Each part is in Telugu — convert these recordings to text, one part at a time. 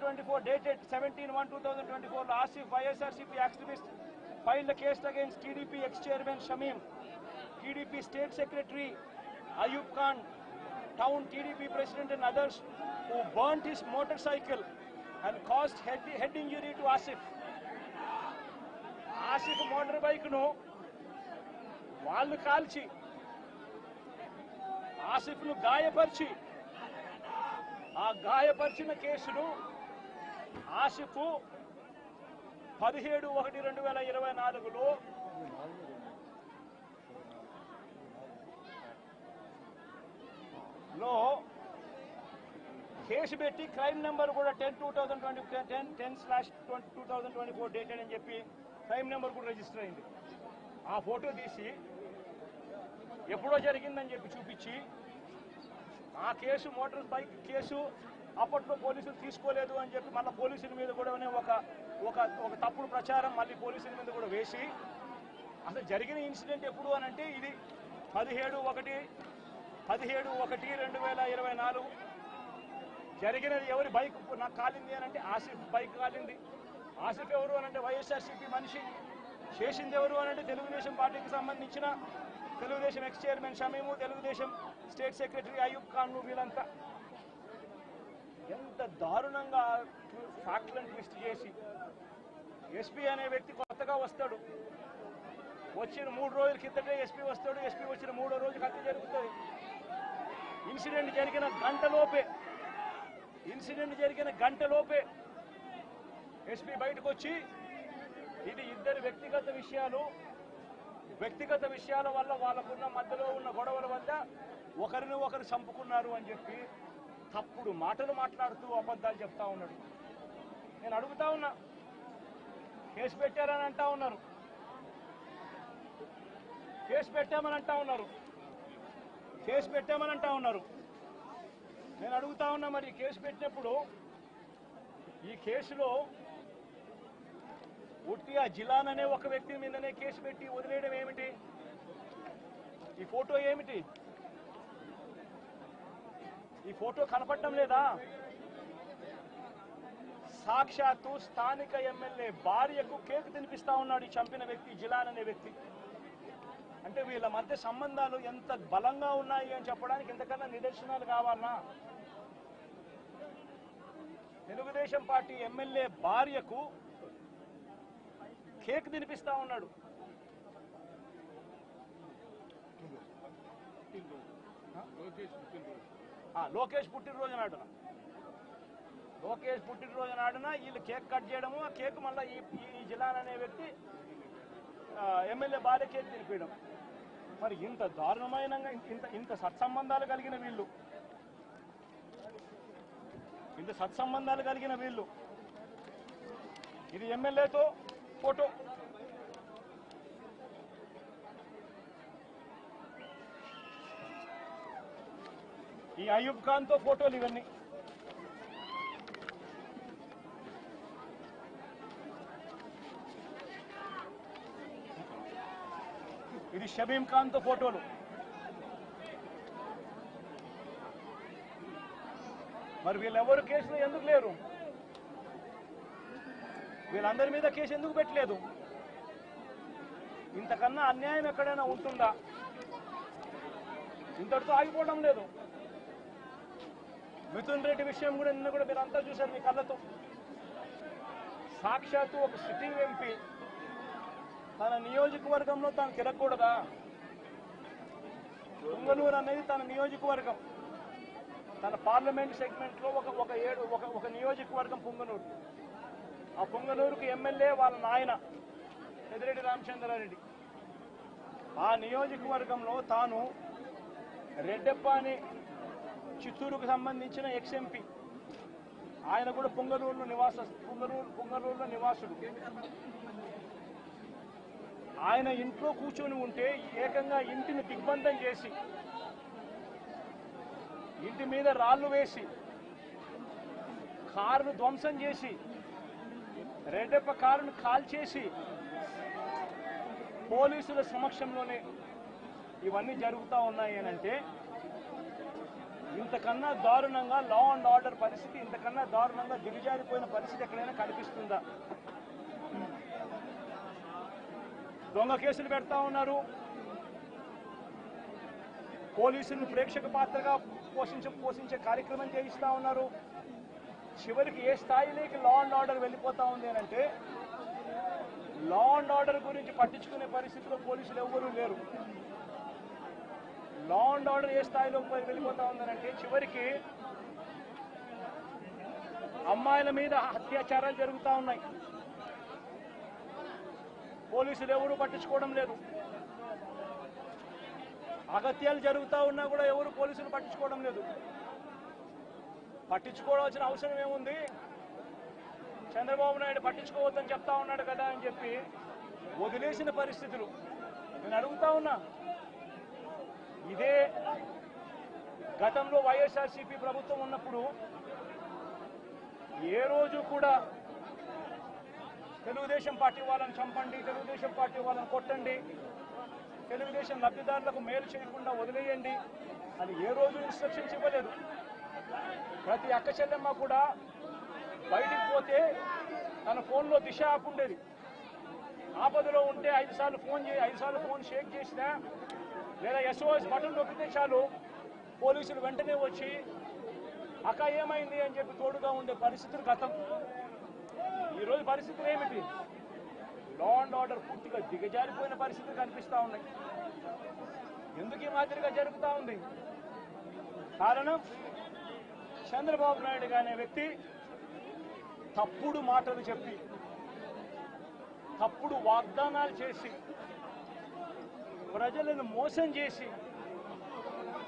2024, dated 17/1/2024, Asif, YSRCP activist, filed a case against TDP ex-chairman Shamim, TDP State Secretary Ayub Khan, Town TDP President and others who burnt his motorcycle and caused head injury to Asif. Asif motorbike nu వాళ్ళు కాల్చి ఆసిఫ్ను గాయపరిచి ఆ గాయపరిచిన కేసును ఆసిఫ్ 17/1/2024లో కేసు పెట్టి క్రైమ్ నెంబర్ కూడా 10/2024 డేటెడ్ అని చెప్పి క్రైమ్ నెంబర్ కూడా రిజిస్టర్ అయింది. ఆ ఫోటో తీసి ఎప్పుడో జరిగిందని చెప్పి చూపించి ఆ కేసు మోటార్ బైక్ కేసు అప్పట్లో పోలీసులు తీసుకోలేదు అని చెప్పి మళ్ళీ పోలీసుల మీద కూడా ఒక తప్పుడు ప్రచారం మళ్ళీ పోలీసుల మీద కూడా వేసి అసలు జరిగిన ఇన్సిడెంట్ ఎప్పుడు అని అంటే ఇది 17/1/2024 జరిగినది. ఎవరి బైక్ నాకు కాలింది అని అంటే ఆసిఫ్ బైక్ కాలింది. ఆసిఫ్ ఎవరు అని అంటే వైఎస్ఆర్సీపీ మనిషి. చేసింది ఎవరు అని అంటే తెలుగుదేశం పార్టీకి సంబంధించిన Telugu Desam X chairman Shamim, Telugu Desam state secretary Ayub Khan. వీళ్ళంతా ఎంత దారుణంగా ఫ్యాక్ట్లను ట్విస్ట్ చేసి ఎస్పీ అనే వ్యక్తి కొత్తగా వస్తాడు. వచ్చిన 3 రోజుల కిందటే ఎస్పీ వస్తాడు. ఎస్పీ వచ్చిన 3వ రోజు హత్య జరుగుతుంది. ఇన్సిడెంట్ జరిగిన గంటలోపే ఎస్పీ బయటకు వచ్చి ఇది ఇద్దరు వ్యక్తిగత విషయాల వల్ల వాళ్ళకున్న మధ్యలో ఉన్న గొడవల వల్ల ఒకరిని ఒకరు చంపుకున్నారు అని చెప్పి తప్పుడు మాటలు మాట్లాడుతూ అబద్ధాలు చెప్తా ఉన్నాడు. నేను అడుగుతా ఉన్నా, కేసు పెట్టారని అంటా ఉన్నారు, కేసు పెట్టామని అంటా ఉన్నారు. నేను అడుగుతా ఉన్నా, మరి కేసు పెట్టినప్పుడు ఈ కేసులో ఉట్టి ఆ జిలాన్ అనే ఒక వ్యక్తి మీదనే కేసు పెట్టి వదిలేయడం ఏమిటి? ఈ ఫోటో ఏమిటి? ఈ ఫోటో కనపడటం లేదా? సాక్షాత్తు స్థానిక ఎమ్మెల్యే భార్యకు కేక్ తినిపిస్తా ఉన్నాడు ఈ చంపిన వ్యక్తి, జిలాన్ అనే వ్యక్తి. అంటే వీళ్ళ మధ్య సంబంధాలు ఎంత బలంగా ఉన్నాయి అని చెప్పడానికి ఇంతకన్నా నిదర్శనాలు కావాలన్నా? తెలుగుదేశం పార్టీ ఎమ్మెల్యే భార్యకు కేక్ తినిపిస్తా ఉన్నాడు. లోకేష్ పుట్టినరోజు నాడున వీళ్ళు కేక్ కట్ చేయడము, ఆ కేక్ మళ్ళీ ఈ జిలాన్ అనే వ్యక్తి ఎమ్మెల్యే భార్య కేక్ తినిపించడం. మరి ఇంత దారుణమైన ఇంత సత్సంబంధాలు కలిగిన వీళ్ళు ఇది ఎమ్మెల్యేతో ఫోటో, ఈ అయూబ్ ఖాన్ తో ఫోటోలు ఇవన్నీ. ఇది షమీం ఖాన్ తో ఫోటోలు. మరి వీళ్ళెవరు కేసులో ఎందుకు లేరు? వీళ్ళందరి మీద కేసు ఎందుకు పెట్టలేదు? ఇంతకన్నా అన్యాయం ఎక్కడైనా ఉంటుందా? ఇంతటితో ఆగిపోవడం లేదు. మిథున్ రెడ్డి విషయం కూడా నిన్న కూడా మీరు అంతా చూశారు మీ కళ్ళతో. సాక్షాత్తు ఒక సిట్టింగ్ ఎంపీ తన నియోజకవర్గంలో తాను తిరగకూడదా? పుంగనూరు అనేది తన నియోజకవర్గం. తన పార్లమెంట్ సెగ్మెంట్లో ఒక నియోజకవర్గం పుంగనూరు. ఆ పుంగనూరుకు ఎమ్మెల్యే వాళ్ళ నాయన పెద్దిరెడ్డి రామచంద్రారెడ్డి. ఆ నియోజకవర్గంలో తాను రెడ్డెప్ప అని చిత్తూరుకు సంబంధించిన ఎక్స్ఎంపీ, ఆయన కూడా పుంగనూరులో నివాసుడు. ఆయన ఇంట్లో కూర్చొని ఉంటే ఏకంగా ఇంటిని దిగ్బంధం చేసి, ఇంటి మీద రాళ్లు వేసి, కారును ధ్వంసం చేసి, రెడ్డెప్ప కారును కాల్చేసి పోలీసుల సమక్షంలోనే ఇవన్నీ జరుగుతూ ఉన్నాయి అని అంటే ఇంతకన్నా దారుణంగా లా అండ్ ఆర్డర్ పరిస్థితి, ఇంతకన్నా దారుణంగా దిగజారిపోయిన పరిస్థితి ఎక్కడైనా కనిపిస్తుందా? దొంగ కేసులు పెడతా ఉన్నారు, పోలీసులను ప్రేక్షక పాత్రగా పోషించే కార్యక్రమం చేయిస్తా ఉన్నారు. చివరికి ఏ స్థాయిలోకి లా అండ్ ఆర్డర్ వెళ్ళిపోతా ఉంది అంటే లా అండ్ ఆర్డర్ గురించి పట్టించుకునే పరిస్థితిలో పోలీసులు ఎవ్వరూ లేరు. లా అండ్ ఆర్డర్ ఏ స్థాయిలో వెళ్ళిపోతా ఉందనంటే చివరికి అమ్మాయిల మీద అత్యాచారాలు జరుగుతూ ఉన్నాయి, పోలీసులు ఎవరూ పట్టించుకోవడం లేదు. అగత్యాలు జరుగుతూ ఉన్నా కూడా ఎవరు పోలీసులు పట్టించుకోవడం లేదు. పట్టించుకోవాల్సిన అవసరం ఏముంది? చంద్రబాబు నాయుడు పట్టించుకోవద్దని చెప్తా ఉన్నాడు కదా అని చెప్పి వదిలేసిన పరిస్థితులు. నేను అడుగుతా ఉన్నా, ఇదే గతంలో వైఎస్ఆర్సీపీ ప్రభుత్వం ఉన్నప్పుడు ఏ రోజు కూడా తెలుగుదేశం పార్టీ వాళ్ళని చంపండి, తెలుగుదేశం పార్టీ వాళ్ళని కొట్టండి, తెలుగుదేశం లబ్ధిదారులకు మేలు చేయకుండా వదిలేయండి అని ఏ రోజు ఇన్స్ట్రక్షన్స్ ఇవ్వలేదు. ప్రతి అక్క చెల్లెమ్మ కూడా బయటికి పోతే తన ఫోన్లో దిశ యాప్ ఉండేది. ఆపదలో ఉంటే 5 సార్లు ఫోన్ షేక్ చేసినా లేదా SOS బటన్ నొక్కితే చాలు పోలీసులు వెంటనే వచ్చి అక్క ఏమైంది అని చెప్పి తోడుగా ఉండే పరిస్థితులు గతం. ఈరోజు పరిస్థితులు ఏమిటి? లా అండ్ ఆర్డర్ పూర్తిగా దిగజారిపోయిన పరిస్థితులు కనిపిస్తూ ఉన్నాయి. ఎందుకు ఈ మాదిరిగా జరుగుతూ ఉంది? కారణం చంద్రబాబు నాయుడు అనే వ్యక్తి తప్పుడు మాటలు చెప్పి, తప్పుడు వాగ్దానాలు చేసి, ప్రజలను మోసం చేసి,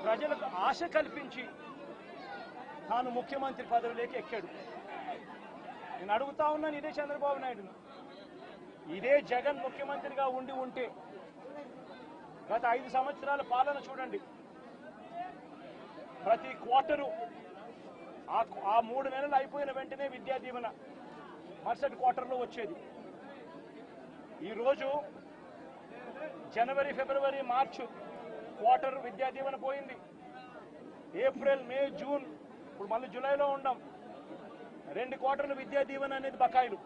ప్రజలకు ఆశ కల్పించి తాను ముఖ్యమంత్రి పదవిలోకి ఎక్కాడు. నేను అడుగుతా ఉన్నాను ఇదే చంద్రబాబు నాయుడును, ఇదే జగన్ ముఖ్యమంత్రిగా ఉంటే గత 5 సంవత్సరాల పాలన చూడండి. ప్రతి క్వార్టరు ఆ 3 నెలలు అయిపోయిన వెంటనే విద్యా దీవెన మరుసటి క్వార్టర్లో వచ్చేది. ఈరోజు జనవరి, ఫిబ్రవరి, మార్చు క్వార్టర్ విద్యా దీవెన పోయింది. ఏప్రిల్, మే, జూన్, ఇప్పుడు మళ్ళీ జూలైలో ఉన్నాం. 2 క్వార్టర్లు విద్యా దీవెన అనేది బకాయిలు.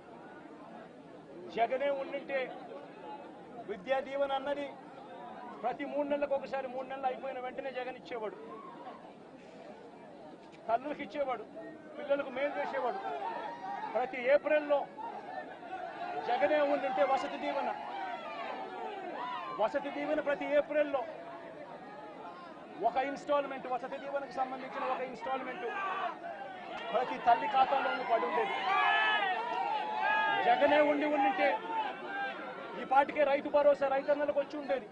జగనే ఉండింటే విద్యా దీవెన అన్నది ప్రతి 3 నెలలకు ఒకసారి, 3 నెలలు అయిపోయిన వెంటనే జగన్ ఇచ్చేవాడు, తల్లులకు ఇచ్చేవాడు, పిల్లలకు మేలు చేసేవాడు. ప్రతి ఏప్రిల్లో జగనే ఉండింటే వసతి దీవెన ప్రతి ఏప్రిల్లో ఒక ఇన్స్టాల్మెంట్, వసతి దీవెనకు సంబంధించిన ఒక ఇన్స్టాల్మెంట్ ప్రతి తల్లి ఖాతాలోనూ పడి ఉండేది. జగనే ఉండింటే ఈ పాటికే రైతు భరోసా రైతన్నలకు వచ్చి ఉండేది.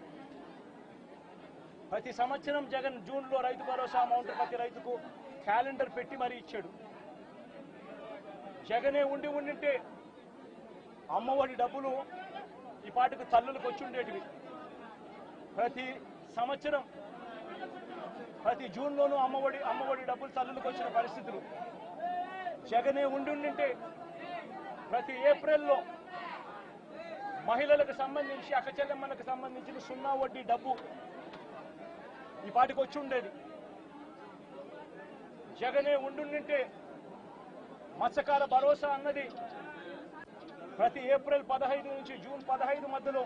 ప్రతి సంవత్సరం జగన్ జూన్లో రైతు భరోసా అమౌంట్ ప్రతి రైతుకు క్యాలెండర్ పెట్టి మరీ ఇచ్చాడు. జగనే ఉండింటే అమ్మఒడి డబ్బులు ఈ పాటికి తల్లులకు వచ్చి ఉండేటివి. ప్రతి సంవత్సరం ప్రతి జూన్లోనూ అమ్మఒడి డబ్బులు తల్లులకు వచ్చిన పరిస్థితులు. జగనే ఉండింటే ప్రతి ఏప్రిల్లో మహిళలకు సంబంధించి, అక్క చెల్లెమ్మలకు సంబంధించిన 0 వడ్డీ డబ్బు ఈ పాటికి వచ్చి ఉండేది. జగనే ఉండింటే మత్స్యకార భరోసా అన్నది ప్రతి ఏప్రిల్ 15 నుంచి జూన్ 15 మధ్యలో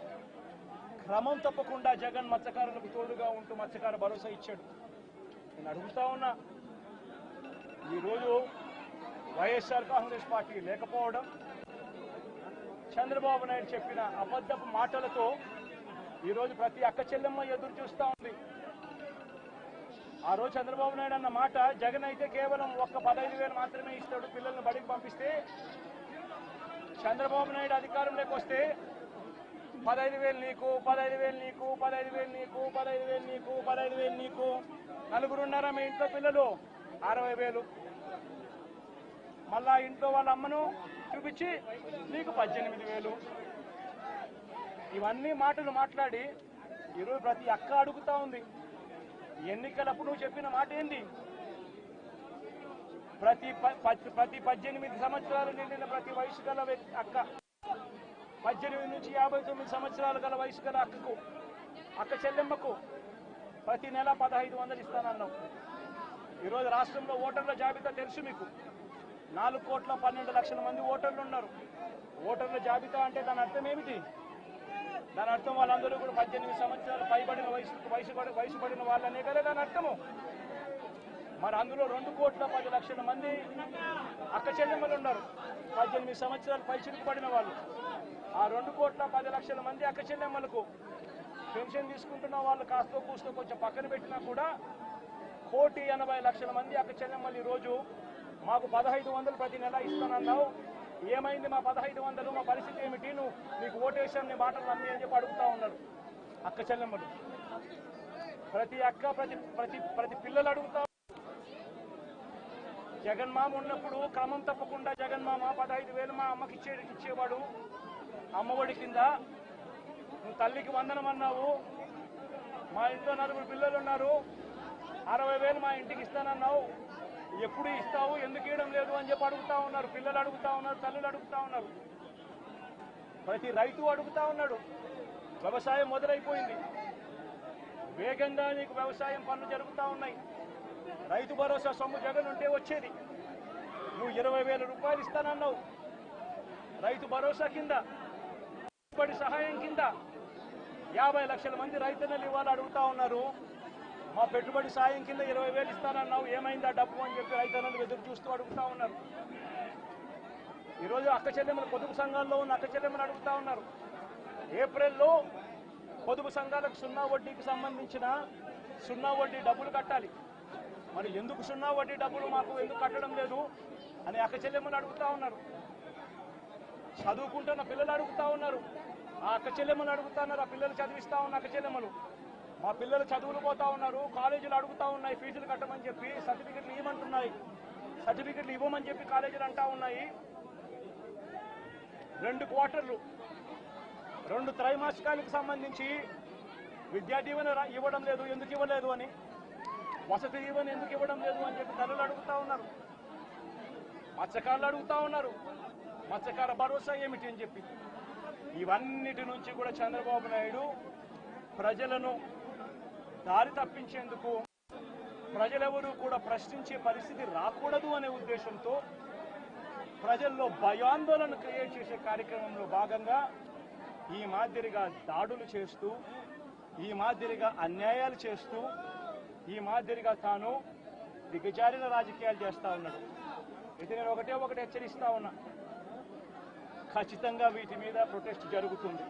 క్రమం తప్పకుండా జగన్ మత్స్యకారులకు తోడుగా ఉంటూ మత్స్యకార భరోసా ఇచ్చాడు. నేను అడుగుతా ఉన్నా, ఈరోజు వైఎస్ఆర్ కాంగ్రెస్ పార్టీ లేకపోవడం, చంద్రబాబు నాయుడు చెప్పిన అబద్ధపు మాటలతో ఈరోజు ప్రతి అక్క చెల్లెమ్మ ఎదురు చూస్తూ ఉంది. ఆ రోజు చంద్రబాబు నాయుడు అన్న మాట, జగన్ అయితే కేవలం ఒక్క 15,000 మాత్రమే ఇస్తాడు పిల్లల్ని బడికి పంపిస్తే, చంద్రబాబు నాయుడు అధికారంలోకి వస్తే 15,000 నీకు, 15,000 నీకు, 15,000 నీకు, 15,000 నీకు, 15,000 నీకు, నలుగురున్నారా మీ ఇంట్లో పిల్లలు 60,000, మళ్ళా ఇంట్లో వాళ్ళ అమ్మను చూపించి నీకు 18,000. ఇవన్నీ మాటలు మాట్లాడి ఈరోజు ప్రతి అక్క అడుగుతా ఉంది, ఎన్నికలప్పుడు నువ్వు చెప్పిన మాట ఏంది? ప్రతి 18 సంవత్సరాలు నిండిన ప్రతి వయసు గల అక్క, 18 నుంచి 59 సంవత్సరాలు గల వయసు గల అక్క చెల్లెమ్మకు ప్రతి నెల 1,500 ఇస్తానన్నావు. ఈరోజు రాష్ట్రంలో ఓటర్ల జాబితా తెలుసు మీకు. 4,12,00,000 మంది ఓటర్లు ఉన్నారు. ఓటర్ల జాబితా అంటే దాని అర్థం ఏమిటి? దాని అర్థం వాళ్ళందరూ కూడా 18 సంవత్సరాలు పైబడిన వయసు పడిన వాళ్ళనే కదా దాని అర్థము. మరి అందులో 2,10,00,000 మంది అక్క చెల్లెమ్మలు ఉన్నారు, 18 సంవత్సరాలు పైచిలుకు పడిన వాళ్ళు. ఆ 2,10,00,000 మంది అక్క చెల్లెమ్మలకు పెన్షన్ తీసుకుంటున్న వాళ్ళు కాస్తో కూస్తో కొంచెం పక్కన పెట్టినా కూడా 1,80,00,000 మంది అక్క చెల్లెమ్మలు ఈరోజు మాకు 1,500 ప్రతి నెల ఇస్తానన్నావు, ఏమైంది మా 1,500, మా పరిస్థితి ఏమిటి, నీకు ఓటేసాను నీ మాటలు నమ్మి అని చెప్పి అడుగుతా ఉన్నారు అక్క చెల్లెమ్మలు. ప్రతి అక్క ప్రతి పిల్లలు అడుగుతా. జగన్మామ ఉన్నప్పుడు క్రమం తప్పకుండా జగన్మామ 15,000 మా అమ్మకి ఇచ్చేవాడు అమ్మఒడి కింద. నువ్వు తల్లికి వందనం అన్నావు, మా ఇంట్లో 4 పిల్లలు ఉన్నారు, 60,000 మా ఇంటికి ఇస్తానన్నావు, ఎప్పుడు ఇస్తావు, ఎందుకు ఇవ్వడం లేదు అని చెప్పి అడుగుతా ఉన్నారు. పిల్లలు అడుగుతా ఉన్నారు, తల్లులు అడుగుతా ఉన్నారు, ప్రతి రైతు అడుగుతా ఉన్నాడు. వ్యవసాయం మొదలైపోయింది, వేగంగా నీకు వ్యవసాయం పనులు జరుగుతూ ఉన్నాయి. రైతు భరోసా సొమ్ము జగన్ ఉంటే వచ్చేది. నువ్వు 20,000 రూపాయలు ఇస్తానన్నావు రైతు భరోసా కింద, పెట్టుబడి సహాయం కింద. 50 లక్షల మంది రైతన్నలు ఇవాళ అడుగుతా ఉన్నారు, మా పెట్టుబడి సాయం కింద 20,000 ఇస్తానన్నావు, ఏమైందా డబ్బు అని చెప్పి రైతన్నలు ఎదురు చూస్తూ అడుగుతా ఉన్నారు. ఈరోజు అక్క చెల్లెమ్మలు, పొదుపు సంఘాల్లో ఉన్న అక్క చెల్లెమ్మలు అడుగుతా ఉన్నారు, ఏప్రిల్లో పొదుపు సంఘాలకు 0 వడ్డీకి సంబంధించిన 0 వడ్డీ డబ్బులు కట్టాలి, మరి ఎందుకు 0 వడ్డీ డబ్బులు మాకు ఎందుకు కట్టడం లేదు అని అక్క చెల్లెమ్మలు అడుగుతా ఉన్నారు. చదువుకుంటున్న పిల్లలు అడుగుతా ఉన్నారు, ఆ అక్క చెల్లెమ్మలు అడుగుతా ఉన్నారు, ఆ పిల్లలు చదివిస్తా ఉన్న అక్క చెల్లెమ్మలు. మా పిల్లలు చదువులు పోతా ఉన్నారు, కాలేజీలు అడుగుతా ఉన్నాయి ఫీజులు కట్టమని చెప్పి, సర్టిఫికెట్లు ఇవ్వమంటున్నాయి, సర్టిఫికెట్లు ఇవ్వమని చెప్పి కాలేజీలు అంటా ఉన్నాయి. 2 క్వార్టర్లు 2 త్రైమాసికాలకు సంబంధించి విద్యా దీవెన ఇవ్వడం లేదు, ఎందుకు ఇవ్వలేదు అని, వసతి దీవెన ఎందుకు ఇవ్వడం లేదు అని చెప్పి తల్లులు అడుగుతా ఉన్నారు, మత్స్యకారులు అడుగుతా ఉన్నారు, మత్స్యకార భరోసా ఏమిటి అని చెప్పి. ఇవన్నిటి నుంచి కూడా చంద్రబాబు నాయుడు ప్రజలను దారి తప్పించేందుకు, ప్రజలెవరూ కూడా ప్రశ్నించే పరిస్థితి రాకూడదు అనే ఉద్దేశంతో ప్రజల్లో భయాందోళన క్రియేట్ చేసే కార్యక్రమంలో భాగంగా ఈ మాదిరిగా దాడులు చేస్తూ, ఈ మాదిరిగా అన్యాయాలు చేస్తూ, ఈ మాదిరిగా తాను దిగజారిన రాజకీయాలు చేస్తా ఉన్నాడు. ఇది నేను ఒకటి హెచ్చరిస్తా ఉన్నా, ఖచ్చితంగా వీటి మీద ప్రొటెస్ట్ జరుగుతుంది.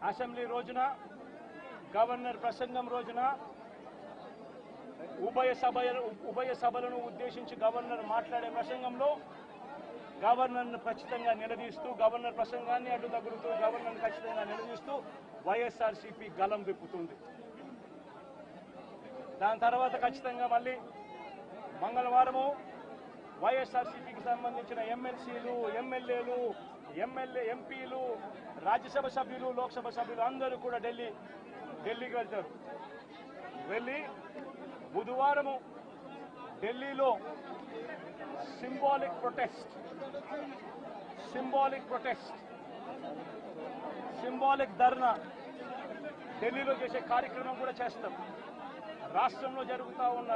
అసెంబ్లీ రోజున, గవర్నర్ ప్రసంగం రోజున ఉభయ సభలను ఉద్దేశించి గవర్నర్ మాట్లాడే ప్రసంగంలో గవర్నర్ను ఖచ్చితంగా నిలదీస్తూ, గవర్నర్ ప్రసంగాన్ని అడ్డు తగులుతూ, గవర్నర్ను ఖచ్చితంగా నిలదీస్తూ వైఎస్ఆర్సీపీ గలం విప్పుతుంది. దాని తర్వాత ఖచ్చితంగా మళ్ళీ మంగళవారము వైఎస్ఆర్సీపీకి సంబంధించిన ఎమ్మెల్సీలు, ఎమ్మెల్యేలు, ఎంపీలు, రాజ్యసభ సభ్యులు, లోక్సభ సభ్యులు అందరూ కూడా ఢిల్లీకి వెళ్తారు. వెళ్ళి బుధవారము ఢిల్లీలో సింబాలిక్ ధర్నా ఢిల్లీలో చేసే కార్యక్రమం కూడా చేస్తాం. రాష్ట్రంలో జరుగుతూ ఉన్న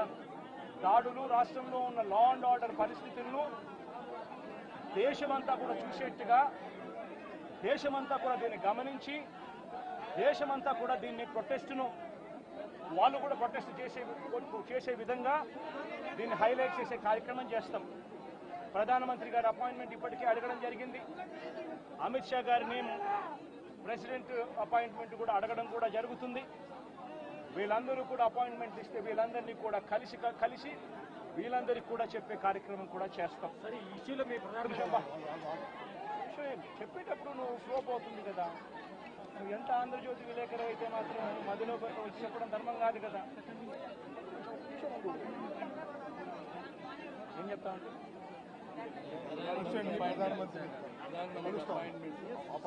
దాడులు, రాష్ట్రంలో ఉన్న లా అండ్ ఆర్డర్ పరిస్థితులను దేశమంతా కూడా చూసేట్టుగా, దేశమంతా కూడా దీన్ని గమనించి, దేశమంతా కూడా దీన్ని ప్రొటెస్ట్ను వాళ్ళు కూడా ప్రొటెస్ట్ చేసే విధంగా దీన్ని హైలైట్ చేసే కార్యక్రమం చేస్తాం. ప్రధానమంత్రి గారి అపాయింట్మెంట్ ఇప్పటికే అడగడం జరిగింది. అమిత్ షా గారిని ప్రెసిడెంట్ అపాయింట్మెంట్ కూడా అడగడం కూడా జరుగుతుంది. వీళ్ళందరూ కూడా అపాయింట్మెంట్ ఇస్తే వీళ్ళందరినీ కూడా కలిసి వీళ్ళందరికీ కూడా చెప్పే కార్యక్రమం కూడా చేస్తాం. సరే, ఈ ఇష్యూలో మీ చెప్పేటప్పుడు నువ్వు ఫ్లో పోతుంది కదా, నువ్వు ఎంత ఆంధ్రజ్యోతి విలేకరు అయితే మాత్రం మధ్యలో వచ్చి చెప్పడం ధర్మం కాదు కదా. ఏం చెప్తా అంటే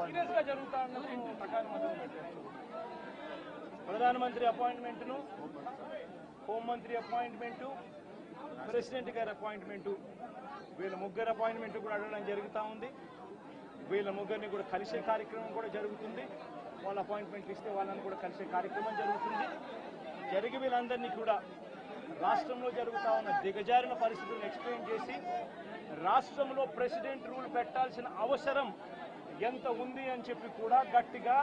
సీరియస్గా జరుగుతా ఉన్నప్పుడు ప్రకారం ప్రధానమంత్రి అపాయింట్మెంట్ను, హోంమంత్రి అపాయింట్మెంటు, ప్రెసిడెంట్ గారి అపాయింట్మెంటు, వీళ్ళ ముగ్గురు అపాయింట్మెంట్ కూడా అడగడం జరుగుతూ ఉంది. వీళ్ళ ముగ్గురిని కూడా కలిసే కార్యక్రమం కూడా జరుగుతుంది. వాళ్ళ అపాయింట్మెంట్ ఇస్తే వాళ్ళని కూడా కలిసే కార్యక్రమం జరుగుతుంది. జరిగి వీళ్ళందరినీ కూడా రాష్ట్రంలో జరుగుతూ ఉన్న దిగజారిన పరిస్థితులను ఎక్స్ప్లెయిన్ చేసి రాష్ట్రంలో ప్రెసిడెంట్ రూల్ పెట్టాల్సిన అవసరం ఎంత ఉంది అని చెప్పి కూడా గట్టిగా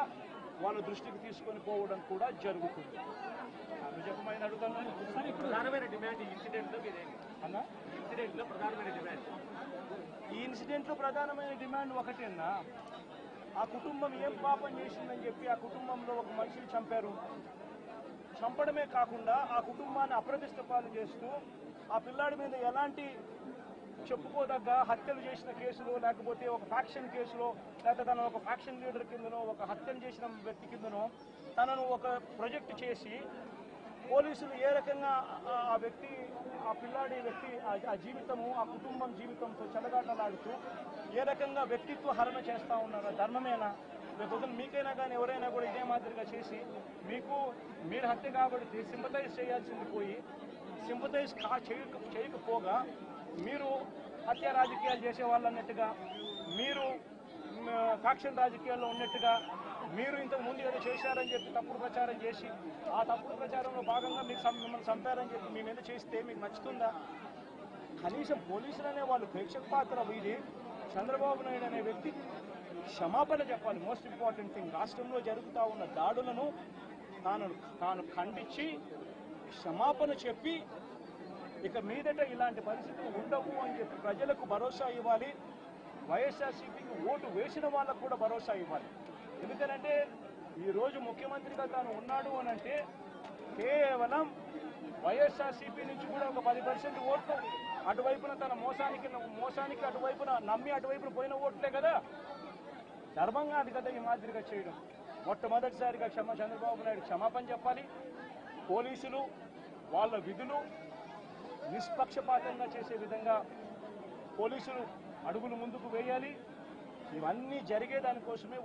వాళ్ళ దృష్టికి తీసుకొని పోవడం కూడా జరుగుతుంది. నిజమైన అడుగుతున్నాను. ప్రధానమైన డిమాండ్ ఈ ఇన్సిడెంట్లో అన్నా, ఇన్సిడెంట్లో ప్రధానమైన డిమాండ్ ఈ ఇన్సిడెంట్లో ప్రధానమైన డిమాండ్ ఒకటేనా, ఆ కుటుంబం ఏం పాపం చేసిందని చెప్పి ఆ కుటుంబంలో ఒక మనిషిని చంపారు. చంపడమే కాకుండా ఆ కుటుంబాన్ని అప్రతిష్ట పాలు చేస్తూ ఆ పిల్లాడి మీద ఎలాంటి చెప్పుకోదగ్గ హత్యలు చేసిన కేసులో, లేకపోతే ఒక ఫ్యాక్షన్ కేసులో, లేకపోతే తను ఒక ఫ్యాక్షన్ లీడర్ కిందనో, ఒక హత్యలు చేసిన వ్యక్తి కిందనో తనను ఒక ప్రొజెక్ట్ చేసి పోలీసులు ఏ రకంగా ఆ వ్యక్తి, ఆ పిల్లాడి వ్యక్తి ఆ జీవితము, ఆ కుటుంబం జీవితంతో చెలగాటలాడుతూ ఏ రకంగా వ్యక్తిత్వ హరణ చేస్తూ ఉన్నారో ధర్మమేనా? లేకపోతే మీకైనా కానీ ఎవరైనా కూడా ఇదే మాదిరిగా చేసి మీరు హత్య కాబట్టి సింపతైజ్ చేయాల్సింది పోయి సింపతైజ్ చేయకపోగా మీరు హత్య రాజకీయాలు చేసే వాళ్ళు అన్నట్టుగా, మీరు ఫ్యాక్షన్ రాజకీయాల్లో ఉన్నట్టుగా, మీరు ఇంతకు ముందు ఏదో చేశారని చెప్పి తప్పుడు ప్రచారం చేసి ఆ తప్పుడు ప్రచారంలో భాగంగా మిమ్మల్ని చంపారని చెప్పి మీ మీద చేస్తే మీకు నచ్చుతుందా? కనీసం పోలీసులు అనే వాళ్ళు ప్రేక్షక పాత్ర వీడి చంద్రబాబు నాయుడు అనే వ్యక్తి క్షమాపణ చెప్పాలి. మోస్ట్ ఇంపార్టెంట్ థింగ్, రాష్ట్రంలో జరుగుతూ ఉన్న దాడులను తాను ఖండించి క్షమాపణ చెప్పి ఇక మీదట ఇలాంటి పరిస్థితులు ఉండవు అని చెప్పి ప్రజలకు భరోసా ఇవ్వాలి. వైఎస్ఆర్సీపీకి ఓటు వేసిన వాళ్ళకు కూడా భరోసా ఇవ్వాలి. ఎందుకనంటే ఈరోజు ముఖ్యమంత్రిగా తాను ఉన్నాడు అని అంటే కేవలం వైఎస్ఆర్సీపీ నుంచి కూడా ఒక 10% ఓట్లు అటువైపున తన మోసానికి అటువైపున నమ్మి అటువైపున పోయిన ఓట్లే కదా. ధర్మంగా అది కదా ఈ మాదిరిగా చేయడం. మొట్టమొదటిసారిగా చంద్రబాబు నాయుడు క్షమాపణ చెప్పాలి. పోలీసులు వాళ్ళ విధులు నిష్పక్షపాతంగా చేసే విధంగా పోలీసులు అడుగులు ముందుకు వేయాలి. ఇవన్నీ జరిగే దానికోసమే